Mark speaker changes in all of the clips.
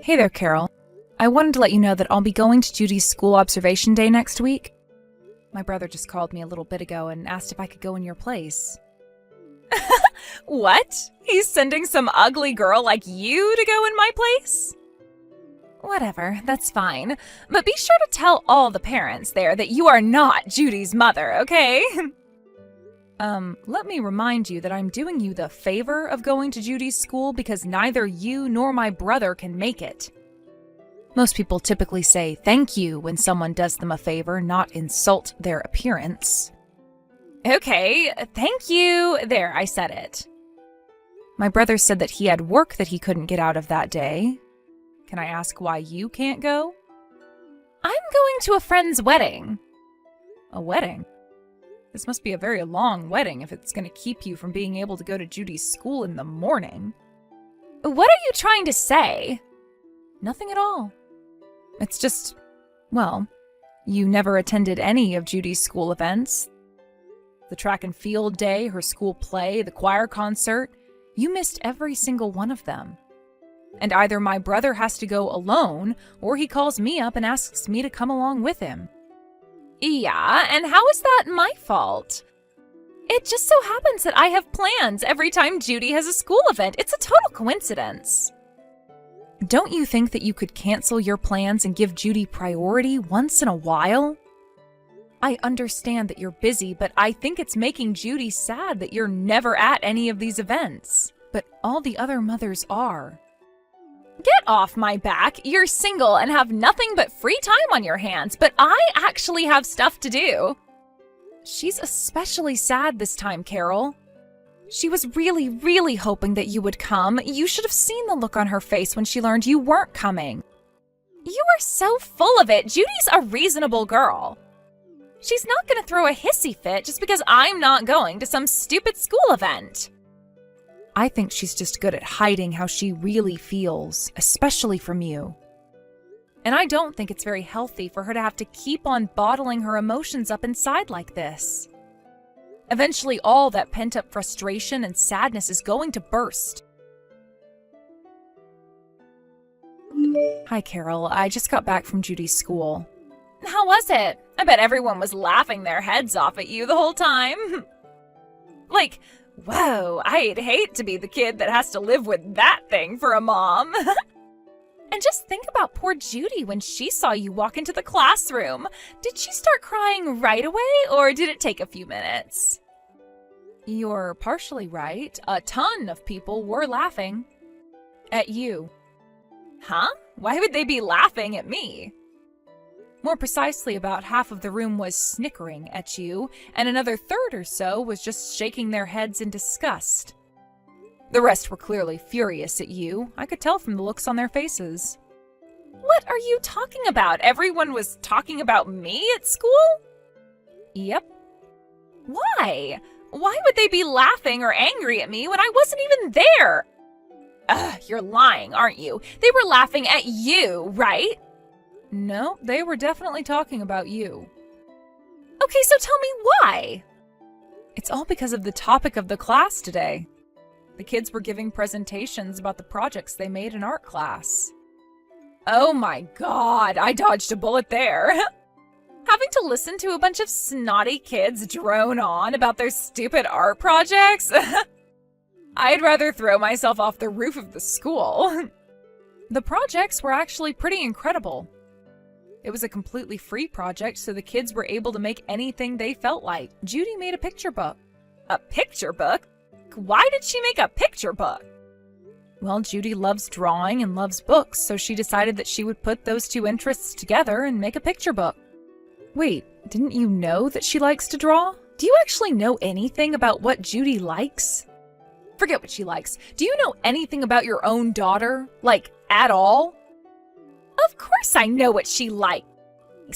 Speaker 1: Hey there, Carol. I wanted to let you know that I'll be going to Judy's school observation day next week. My brother just called me a little bit ago and asked if I could go in your place.
Speaker 2: What? He's sending some ugly girl like you to go in my place? Whatever, that's fine. But be sure to tell all the parents there that you are not Judy's mother, okay?
Speaker 1: Let me remind you that I'm doing you the favor of going to Judy's school because neither you nor my brother can make it. Most people typically say thank you when someone does them a favor, not insult their appearance.
Speaker 2: Okay, thank you. There, I said it.
Speaker 1: My brother said that he had work that he couldn't get out of that day. Can I ask why you can't go?
Speaker 2: I'm going to a friend's wedding.
Speaker 1: A wedding? This must be a very long wedding if it's going to keep you from being able to go to Judy's school in the morning.
Speaker 2: What are you trying to say?
Speaker 1: Nothing at all. It's just, well, you never attended any of Judy's school events. The track and field day, her school play, the choir concert. You missed every single one of them. And either my brother has to go alone, or he calls me up and asks me to come along with him.
Speaker 2: Yeah, and how is that my fault? It just so happens that I have plans every time Judy has a school event. It's a total coincidence.
Speaker 1: Don't you think that you could cancel your plans and give Judy priority once in a while? I understand that you're busy, but I think it's making Judy sad that you're never at any of these events. But all the other mothers are.
Speaker 2: Get off my back. You're single and have nothing but free time on your hands, but I actually have stuff to do.
Speaker 1: She's especially sad this time, Carol. She was really, really hoping that you would come. You should have seen the look on her face when she learned you weren't coming.
Speaker 2: You are so full of it. Judy's a reasonable girl. She's not going to throw a hissy fit just because I'm not going to some stupid school event.
Speaker 1: I think she's just good at hiding how she really feels, especially from you. And I don't think it's very healthy for her to have to keep on bottling her emotions up inside like this. Eventually, all that pent-up frustration and sadness is going to burst. Hi, Carol. I just got back from Judy's school.
Speaker 2: How was it? I bet everyone was laughing their heads off at you the whole time. Like, whoa, I'd hate to be the kid that has to live with that thing for a mom. And just think about poor Judy when she saw you walk into the classroom. Did she start crying right away, or did it take a few minutes?
Speaker 1: You're partially right. A ton of people were laughing. At you.
Speaker 2: Huh? Why would they be laughing at me?
Speaker 1: More precisely, about half of the room was snickering at you, and another third or so was just shaking their heads in disgust. The rest were clearly furious at you. I could tell from the looks on their faces.
Speaker 2: What are you talking about? Everyone was talking about me at school?
Speaker 1: Yep.
Speaker 2: Why? Why would they be laughing or angry at me when I wasn't even there? Ugh, you're lying, aren't you? They were laughing at you, right?
Speaker 1: No, they were definitely talking about you.
Speaker 2: Okay, so tell me why.
Speaker 1: It's all because of the topic of the class today. The kids were giving presentations about the projects they made in art class.
Speaker 2: Oh my God, I dodged a bullet there. Having to listen to a bunch of snotty kids drone on about their stupid art projects? I'd rather throw myself off the roof of the school.
Speaker 1: The projects were actually pretty incredible. It was a completely free project, so the kids were able to make anything they felt like. Judy made a picture book.
Speaker 2: A picture book? Why did she make a picture book?
Speaker 1: Well, Judy loves drawing and loves books, so she decided that she would put those two interests together and make a picture book. Wait, didn't you know that she likes to draw? Do you actually know anything about what Judy likes? Forget what she likes. Do you know anything about your own daughter? Like, at all?
Speaker 2: Of course I know what she likes.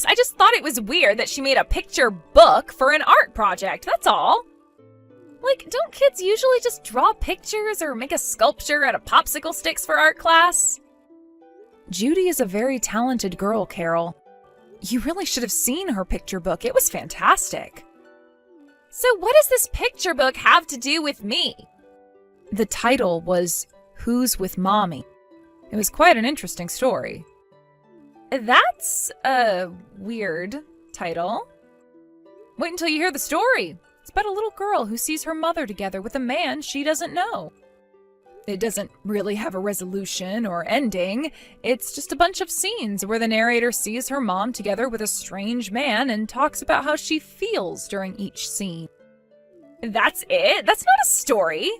Speaker 2: I just thought it was weird that she made a picture book for an art project, that's all. Like, don't kids usually just draw pictures or make a sculpture out of popsicle sticks for art class?
Speaker 1: Judy is a very talented girl, Carol. You really should have seen her picture book. It was fantastic.
Speaker 2: So what does this picture book have to do with me?
Speaker 1: The title was Who's with Mommy? It was quite an interesting story.
Speaker 2: That's a weird title.
Speaker 1: Wait until you hear the story. It's about a little girl who sees her mother together with a man she doesn't know. It doesn't really have a resolution or ending. It's just a bunch of scenes where the narrator sees her mom together with a strange man and talks about how she feels during each scene.
Speaker 2: That's it? That's not a story.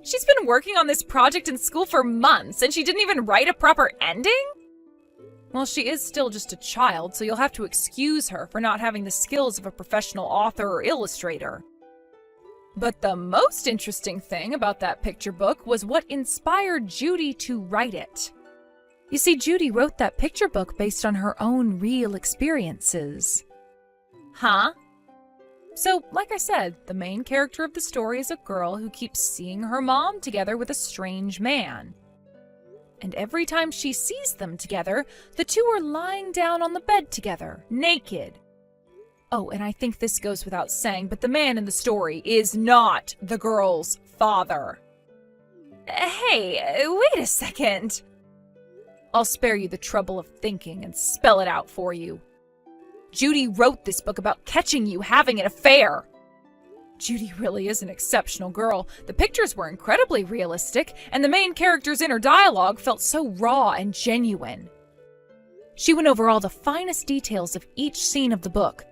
Speaker 2: She's been working on this project in school for months and she didn't even write a proper ending?
Speaker 1: Well, she is still just a child, so you'll have to excuse her for not having the skills of a professional author or illustrator. But the most interesting thing about that picture book was what inspired Judy to write it. You see, Judy wrote that picture book based on her own real experiences.
Speaker 2: Huh?
Speaker 1: So, like I said, the main character of the story is a girl who keeps seeing her mom together with a strange man. And every time she sees them together, the two are lying down on the bed together, naked. Oh, and I think this goes without saying, but the man in the story is not the girl's father.
Speaker 2: Hey, wait a second.
Speaker 1: I'll spare you the trouble of thinking and spell it out for you. Judy wrote this book about catching you having an affair. Judy really is an exceptional girl. The pictures were incredibly realistic, and the main character's inner dialogue felt so raw and genuine. She went over all the finest details of each scene of the book.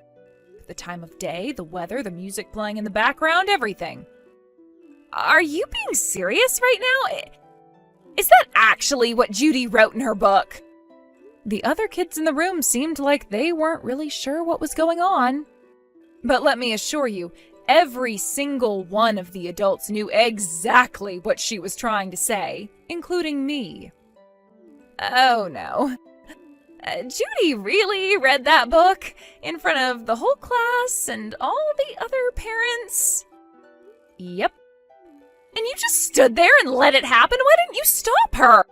Speaker 1: The time of day, the weather, the music playing in the background, everything.
Speaker 2: Are you being serious right now? Is that actually what Judy wrote in her book?
Speaker 1: The other kids in the room seemed like they weren't really sure what was going on. But let me assure you, every single one of the adults knew exactly what she was trying to say, including me.
Speaker 2: Oh no. Judy really read that book in front of the whole class and all the other parents?
Speaker 1: Yep.
Speaker 2: And you just stood there and let it happen? Why didn't you stop her?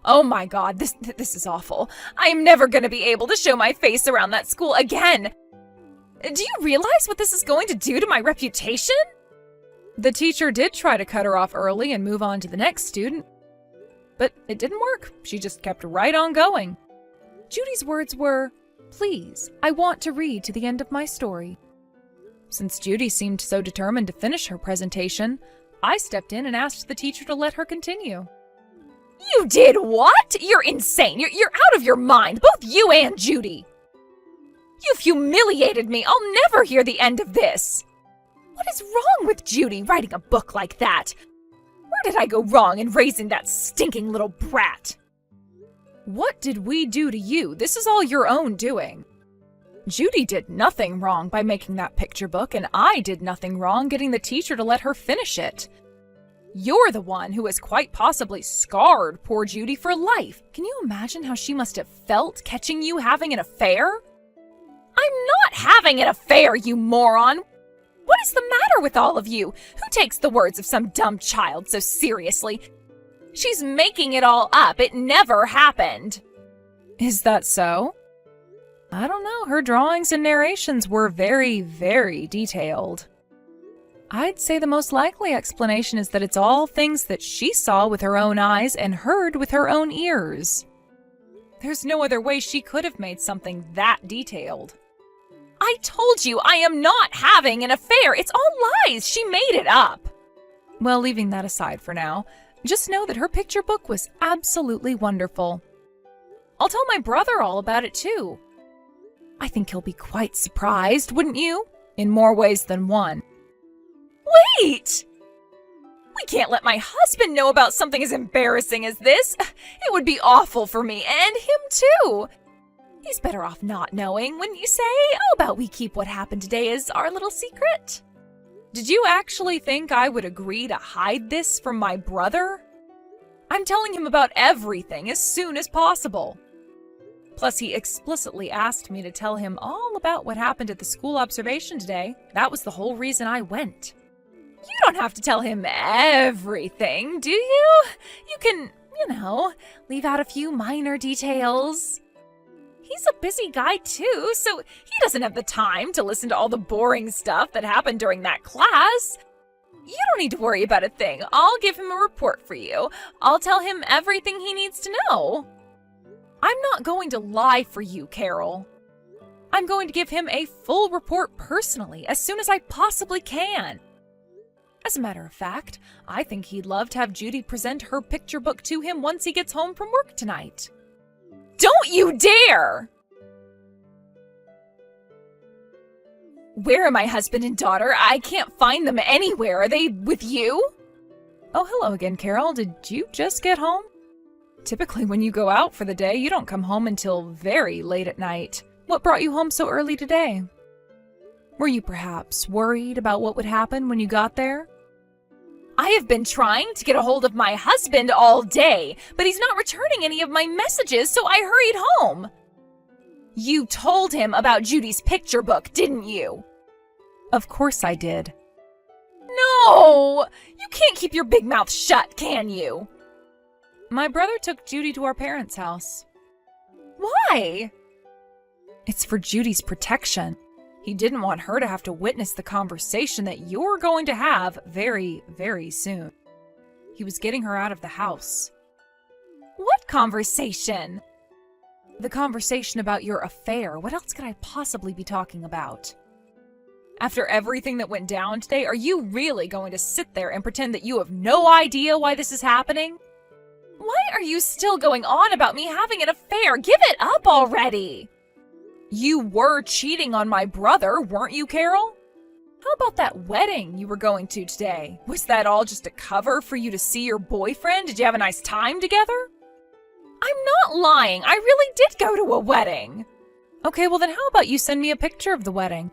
Speaker 2: Oh my god, this is awful. I'm never gonna be able to show my face around that school again. Do you realize what this is going to do to my reputation?
Speaker 1: The teacher did try to cut her off early and move on to the next student, but it didn't work. She just kept right on going. Judy's words were, "Please, I want to read to the end of my story." Since Judy seemed so determined to finish her presentation, I stepped in and asked the teacher to let her continue.
Speaker 2: You did what? You're insane. You're out of your mind, both you and Judy. You've humiliated me. I'll never hear the end of this. What is wrong with Judy writing a book like that? Where did I go wrong in raising that stinking little brat?
Speaker 1: What did we do to you? This is all your own doing. Judy did nothing wrong by making that picture book, and I did nothing wrong getting the teacher to let her finish it. You're the one who has quite possibly scarred poor Judy for life. Can you imagine how she must have felt catching you having an affair?
Speaker 2: I'm not having an affair, you moron! What is the matter with all of you? Who takes the words of some dumb child so seriously? She's making it all up. It never happened.
Speaker 1: Is that so? I don't know. Her drawings and narrations were very, very detailed. I'd say the most likely explanation is that it's all things that she saw with her own eyes and heard with her own ears. There's no other way she could have made something that detailed.
Speaker 2: I told you I am not having an affair. It's all lies. She made it up.
Speaker 1: Well, leaving that aside for now, just know that her picture book was absolutely wonderful. I'll tell my brother all about it too. I think he'll be quite surprised, wouldn't you? In more ways than one.
Speaker 2: Wait! We can't let my husband know about something as embarrassing as this. It would be awful for me and him too. He's better off not knowing, wouldn't you say? How about we keep what happened today as our little secret?
Speaker 1: Did you actually think I would agree to hide this from my brother? I'm telling him about everything as soon as possible. Plus, he explicitly asked me to tell him all about what happened at the school observation today. That was the whole reason I went.
Speaker 2: You don't have to tell him everything, do you? You can, leave out a few minor details. He's a busy guy too, so he doesn't have the time to listen to all the boring stuff that happened during that class. You don't need to worry about a thing. I'll give him a report for you. I'll tell him everything he needs to know. I'm not going to lie for you, Carol. I'm going to give him a full report personally as soon as I possibly can. As a matter of fact, I think he'd love to have Judy present her picture book to him once he gets home from work tonight. Don't you dare! Where are my husband and daughter? I can't find them anywhere. Are they with you?
Speaker 1: Oh, hello again, Carol. Did you just get home? Typically, when you go out for the day, you don't come home until very late at night. What brought you home so early today? Were you perhaps worried about what would happen when you got there?
Speaker 2: I have been trying to get a hold of my husband all day, but he's not returning any of my messages, so I hurried home. You told him about Judy's picture book, didn't you?
Speaker 1: Of course I did.
Speaker 2: No! You can't keep your big mouth shut, can you?
Speaker 1: My brother took Judy to our parents' house.
Speaker 2: Why?
Speaker 1: It's for Judy's protection. He didn't want her to have to witness the conversation that you're going to have very, very soon. He was getting her out of the house.
Speaker 2: What conversation?
Speaker 1: The conversation about your affair. What else could I possibly be talking about? After everything that went down today, are you really going to sit there and pretend that you have no idea why this is happening?
Speaker 2: Why are you still going on about me having an affair? Give it up already!
Speaker 1: You were cheating on my brother, weren't you, Carol? How about that wedding you were going to today? Was that all just a cover for you to see your boyfriend? Did you have a nice time together?
Speaker 2: I'm not lying. I really did go to a wedding.
Speaker 1: Okay, well then how about you send me a picture of the wedding?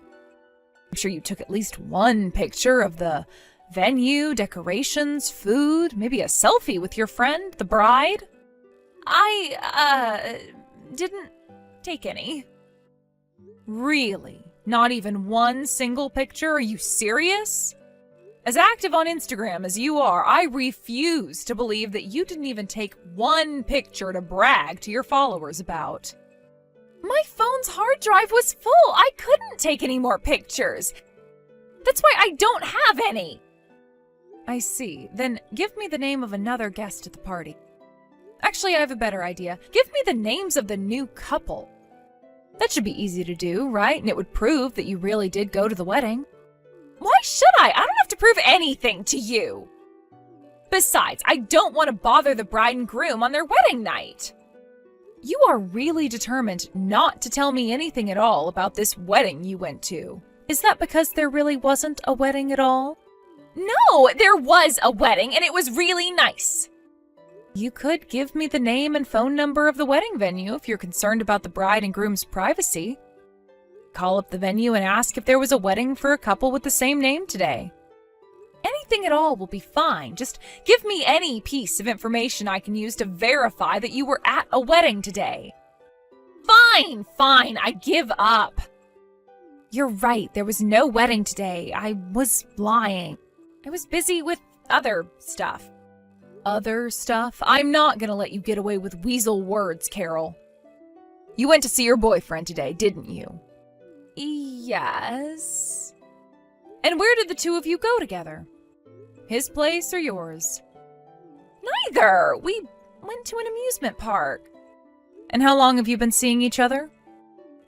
Speaker 1: I'm sure you took at least one picture of the venue, decorations, food, maybe a selfie with your friend, the bride.
Speaker 2: I didn't take any.
Speaker 1: Really? Not even one single picture? Are you serious? As active on Instagram as you are, I refuse to believe that you didn't even take one picture to brag to your followers about.
Speaker 2: My phone's hard drive was full. I couldn't take any more pictures. That's why I don't have any.
Speaker 1: I see. Then give me the name of another guest at the party. Actually, I have a better idea. Give me the names of the new couple. That should be easy to do, right? And it would prove that you really did go to the wedding.
Speaker 2: Why should I? I don't have to prove anything to you. Besides, I don't want to bother the bride and groom on their wedding night.
Speaker 1: You are really determined not to tell me anything at all about this wedding you went to. Is that because there really wasn't a wedding at all?
Speaker 2: No, there was a wedding and it was really nice.
Speaker 1: You could give me the name and phone number of the wedding venue if you're concerned about the bride and groom's privacy. Call up the venue and ask if there was a wedding for a couple with the same name today. Anything at all will be fine. Just give me any piece of information I can use to verify that you were at a wedding today.
Speaker 2: Fine, I give up.
Speaker 1: You're right, there was no wedding today. I was lying. I was busy with other stuff. Other stuff? I'm not gonna let you get away with weasel words, Carol. You went to see your boyfriend today, didn't you?
Speaker 2: Yes.
Speaker 1: And where did the two of you go together? His place or yours?
Speaker 2: Neither. We went to an amusement park.
Speaker 1: And how long have you been seeing each other?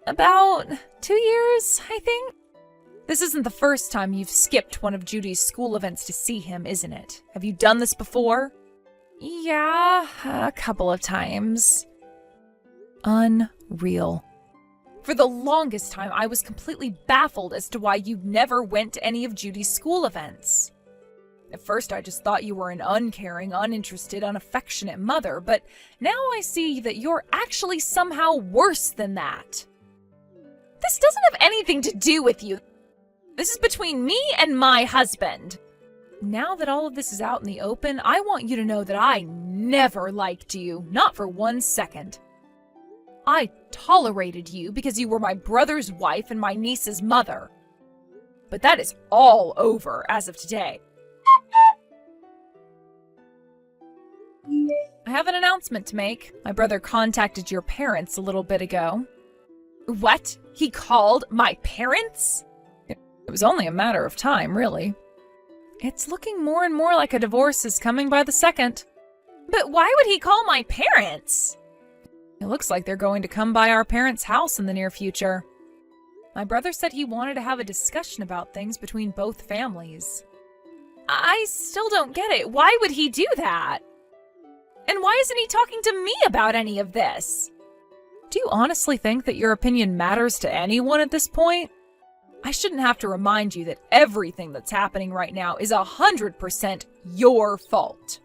Speaker 2: About 2 years, I think.
Speaker 1: This isn't the first time you've skipped one of Judy's school events to see him, isn't it? Have you done this before?
Speaker 2: Yeah, a couple of times.
Speaker 1: Unreal. For the longest time, I was completely baffled as to why you never went to any of Judy's school events. At first, I just thought you were an uncaring, uninterested, unaffectionate mother, but now I see that you're actually somehow worse than that.
Speaker 2: This doesn't have anything to do with you. This is between me and my husband.
Speaker 1: Now that all of this is out in the open, I want you to know that I never liked you, not for 1 second. I tolerated you because you were my brother's wife and my niece's mother. But that is all over as of today. I have an announcement to make. My brother contacted your parents a little bit ago.
Speaker 2: What? He called my parents?
Speaker 1: It was only a matter of time, really. It's looking more and more like a divorce is coming by the second.
Speaker 2: But why would he call my parents?
Speaker 1: It looks like they're going to come by our parents' house in the near future. My brother said he wanted to have a discussion about things between both families.
Speaker 2: I still don't get it. Why would he do that? And why isn't he talking to me about any of this?
Speaker 1: Do you honestly think that your opinion matters to anyone at this point? I shouldn't have to remind you that everything that's happening right now is 100% your fault.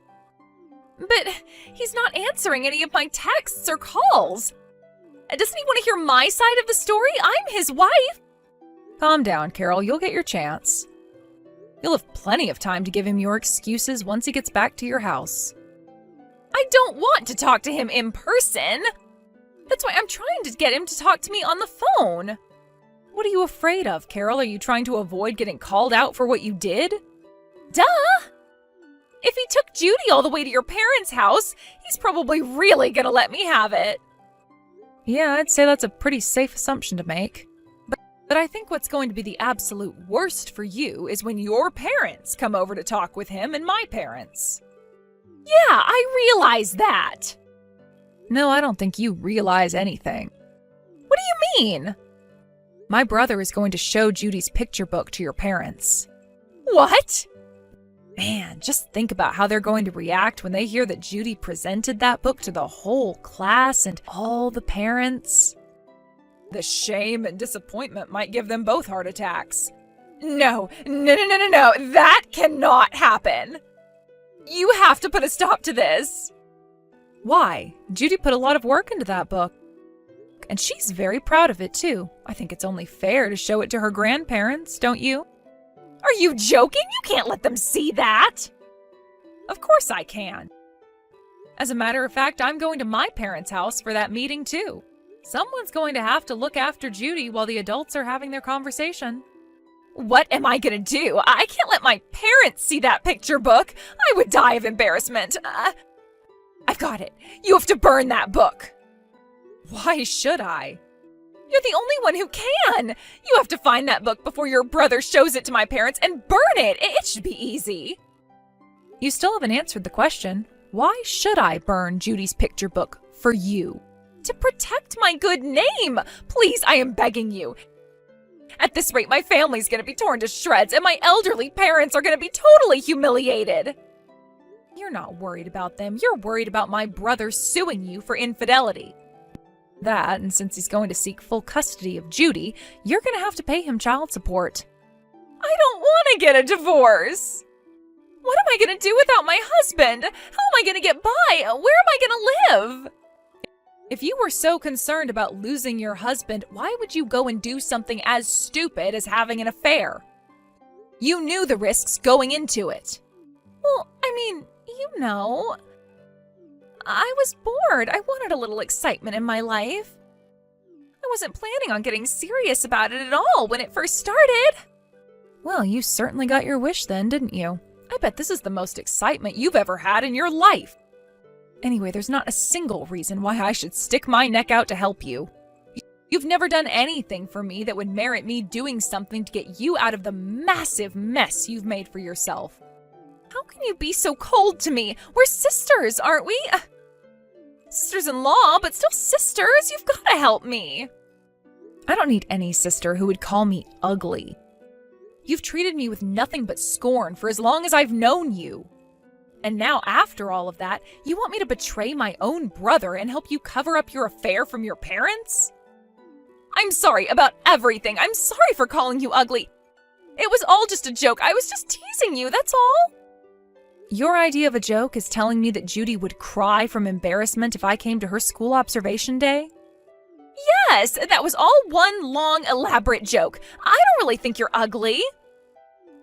Speaker 2: But he's not answering any of my texts or calls. Doesn't he want to hear my side of the story? I'm his wife.
Speaker 1: Calm down, Carol. You'll get your chance. You'll have plenty of time to give him your excuses once he gets back to your house.
Speaker 2: I don't want to talk to him in person. That's why I'm trying to get him to talk to me on the phone.
Speaker 1: What are you afraid of, Carol? Are you trying to avoid getting called out for what you did?
Speaker 2: Duh! If he took Judy all the way to your parents' house, he's probably really gonna let me have it.
Speaker 1: Yeah, I'd say that's a pretty safe assumption to make. But I think what's going to be the absolute worst for you is when your parents come over to talk with him and my parents.
Speaker 2: Yeah, I realize that.
Speaker 1: No, I don't think you realize anything.
Speaker 2: What do you mean?
Speaker 1: My brother is going to show Judy's picture book to your parents.
Speaker 2: What?
Speaker 1: Man, just think about how they're going to react when they hear that Judy presented that book to the whole class and all the parents. The shame and disappointment might give them both heart attacks.
Speaker 2: No. That cannot happen. You have to put a stop to this.
Speaker 1: Why? Judy put a lot of work into that book. And she's very proud of it, too. I think it's only fair to show it to her grandparents, don't you?
Speaker 2: Are you joking? You can't let them see that.
Speaker 1: Of course I can. As a matter of fact, I'm going to my parents' house for that meeting, too. Someone's going to have to look after Judy while the adults are having their conversation.
Speaker 2: What am I gonna do? I can't let my parents see that picture book. I would die of embarrassment. I've got it. You have to burn that book.
Speaker 1: Why should I?
Speaker 2: You're the only one who can. You have to find that book before your brother shows it to my parents and burn it. It should be easy.
Speaker 1: You still haven't answered the question. Why should I burn Judy's picture book for you?
Speaker 2: To protect my good name. Please, I am begging you. At this rate, my family's gonna be torn to shreds, and my elderly parents are gonna be totally humiliated.
Speaker 1: You're not worried about them. You're worried about my brother suing you for infidelity. That, and since he's going to seek full custody of Judy, you're going to have to pay him child support.
Speaker 2: I don't want to get a divorce. What am I going to do without my husband? How am I going to get by? Where am I going to live?
Speaker 1: If you were so concerned about losing your husband, why would you go and do something as stupid as having an affair? You knew the risks going into it.
Speaker 2: Well, I mean, you know, I was bored. I wanted a little excitement in my life. I wasn't planning on getting serious about it at all when it first started.
Speaker 1: Well, you certainly got your wish then, didn't you? I bet this is the most excitement you've ever had in your life. Anyway, there's not a single reason why I should stick my neck out to help you. You've never done anything for me that would merit me doing something to get you out of the massive mess you've made for yourself.
Speaker 2: How can you be so cold to me? We're sisters, aren't we? Sisters-in-law, but still sisters. You've got to help me.
Speaker 1: I don't need any sister who would call me ugly. You've treated me with nothing but scorn for as long as I've known you. And now, after all of that, you want me to betray my own brother and help you cover up your affair from your parents?
Speaker 2: I'm sorry about everything. I'm sorry for calling you ugly. It was all just a joke. I was just teasing you, that's all.
Speaker 1: Your idea of a joke is telling me that Judy would cry from embarrassment if I came to her school observation day?
Speaker 2: Yes, that was all one long, elaborate joke. I don't really think you're ugly.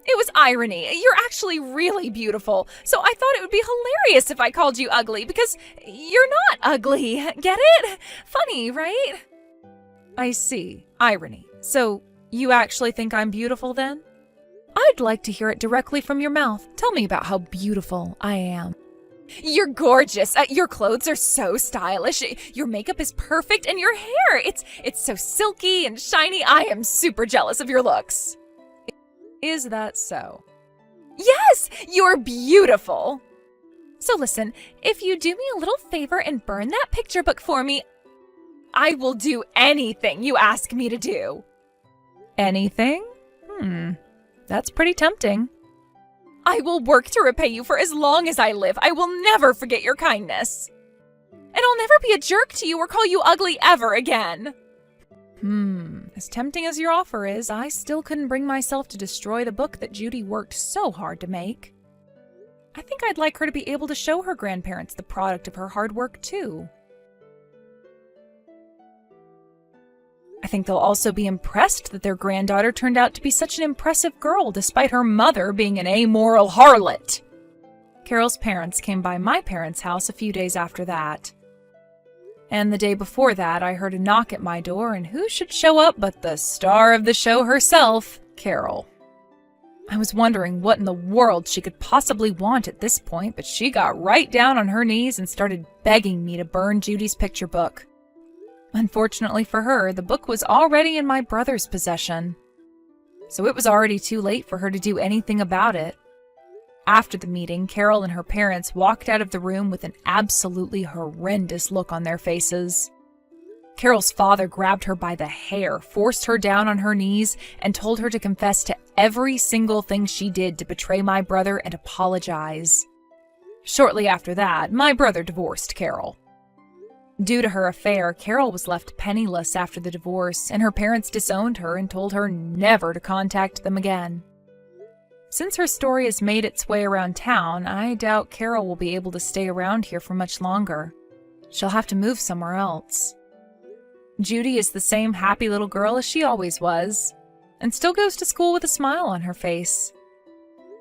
Speaker 2: It was irony. You're actually really beautiful. So I thought it would be hilarious if I called you ugly because you're not ugly. Get it? Funny, right?
Speaker 1: I see. Irony. So you actually think I'm beautiful then? I'd like to hear it directly from your mouth. Tell me about how beautiful I am.
Speaker 2: You're gorgeous. Your clothes are so stylish. Your makeup is perfect, and your hair, it's so silky and shiny. I am super jealous of your looks.
Speaker 1: Is that so?
Speaker 2: Yes, you're beautiful. So listen, if you do me a little favor and burn that picture book for me, I will do anything you ask me to do.
Speaker 1: Anything? That's pretty tempting.
Speaker 2: I will work to repay you for as long as I live. I will never forget your kindness. And I'll never be a jerk to you or call you ugly ever again.
Speaker 1: As tempting as your offer is, I still couldn't bring myself to destroy the book that Judy worked so hard to make. I think I'd like her to be able to show her grandparents the product of her hard work, too. I think they'll also be impressed that their granddaughter turned out to be such an impressive girl despite her mother being an amoral harlot. Carol's parents came by my parents' house a few days after that. And the day before that, I heard a knock at my door, and who should show up but the star of the show herself, Carol. I was wondering what in the world she could possibly want at this point, but she got right down on her knees and started begging me to burn Judy's picture book. Unfortunately for her, the book was already in my brother's possession, so it was already too late for her to do anything about it. After the meeting, Carol and her parents walked out of the room with an absolutely horrendous look on their faces. Carol's father grabbed her by the hair, forced her down on her knees, and told her to confess to every single thing she did to betray my brother and apologize. Shortly after that, my brother divorced Carol. Due to her affair, Carol was left penniless after the divorce, and her parents disowned her and told her never to contact them again. Since her story has made its way around town, I doubt Carol will be able to stay around here for much longer. She'll have to move somewhere else. Judy is the same happy little girl as she always was, and still goes to school with a smile on her face.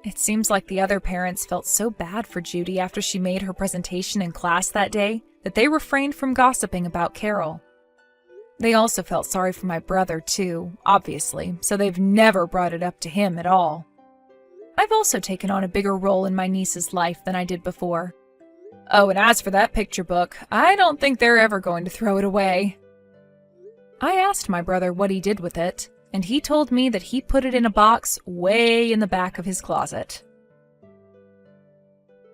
Speaker 1: It seems like the other parents felt so bad for Judy after she made her presentation in class that day that they refrained from gossiping about Carol. They also felt sorry for my brother, too, obviously, so they've never brought it up to him at all. I've also taken on a bigger role in my niece's life than I did before. Oh, and as for that picture book, I don't think they're ever going to throw it away. I asked my brother what he did with it, and he told me that he put it in a box way in the back of his closet.